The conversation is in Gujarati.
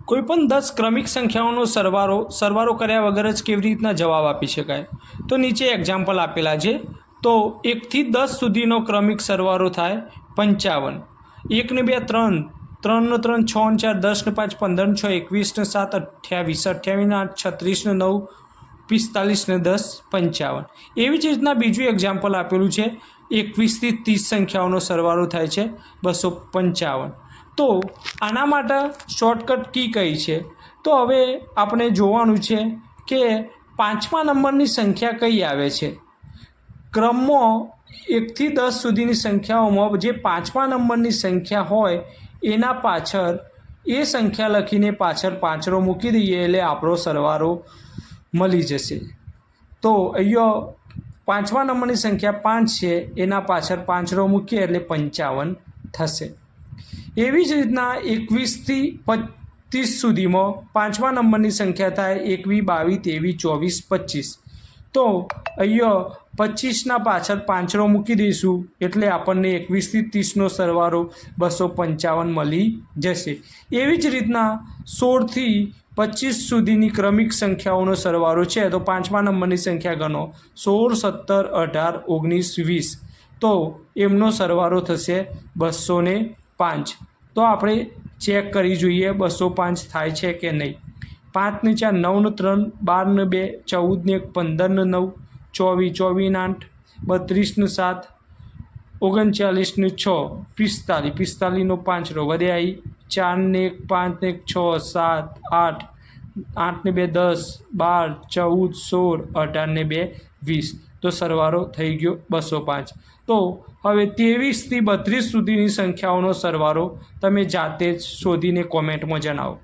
કોઈપણ 10 ક્રમિક સંખ્યાઓનો સરવાળો કર્યા વગર જ કેવી રીતના જવાબ આપી શકાય? તો નીચે એક્ઝામ્પલ આપેલા છે. તો 1 થી 10 સુધીનો ક્રમિક સરવાળો થાય 55. 1 ને 2 3, 3 ને 3 6 ને 4 10 ને 5 15 ને 6 21 ને 7 28, 28 ને 8 36 ને 9 45 ને 10 55. એવી જ રીતના બીજું એક્ઝામ્પલ આપેલું છે. 21 થી 30 સંખ્યાઓનો સરવાળો થાય છે 255. તો આના માટે શોર્ટકટ કી કઈ છે? તો હવે આપણે જોવાનું છે કે 5મા નંબરની સંખ્યા કઈ આવે છે. ક્રમમાં 1 થી 10 સુધીની સંખ્યાઓમાં જે 5મા નંબરની સંખ્યા હોય એના પાછળ એ સંખ્યા લખીને પાછળ 5 રો મૂકી દઈએ એટલે આપણો સરવાળો મળી જશે. તો અહીંયા 5મા નંબરની સંખ્યા 5 છે, એના પાછળ 5 રો મૂકીએ એટલે 55 થશે. એવી જ રીતના 21 થી 25 સુધીમાં 5મા નંબરની સંખ્યા થાય 21 22 23 24 25. તો અહીંયા 25ના પાછળ 5 રો મૂકી દઈશું એટલે આપણને 21 થી 30નો સરવાળો 255 મળી જશે. એવી જ રીતના 16 થી 25 સુધીની ક્રમિક સંખ્યાઓનો સરવાળો છે. તો 5મા નંબરની સંખ્યા ગણો 16 17 18 19 20. તો એમનો સરવાળો થશે 205. તો આપણે ચેક કરી જોઈએ 205 થાય છે કે નહીં. 5 ને 4 9 ને 3 12 ને 2 14 ને 1 15 ને 9 24 ને 8 32 ને 7 39 ને 6 45 45 નો 5 રો વધે આવી 4 ને 1 5 ને 1 6 7 8 8 ને 2 10 12 14 16 18 ને 2 20. તો સરવાળો થઈ ગયો 205. તો હવે 23 થી 32 સુધીની સંખ્યાઓનો સરવાળો તમે જાતે જ શોધીને કોમેન્ટમાં જણાવો.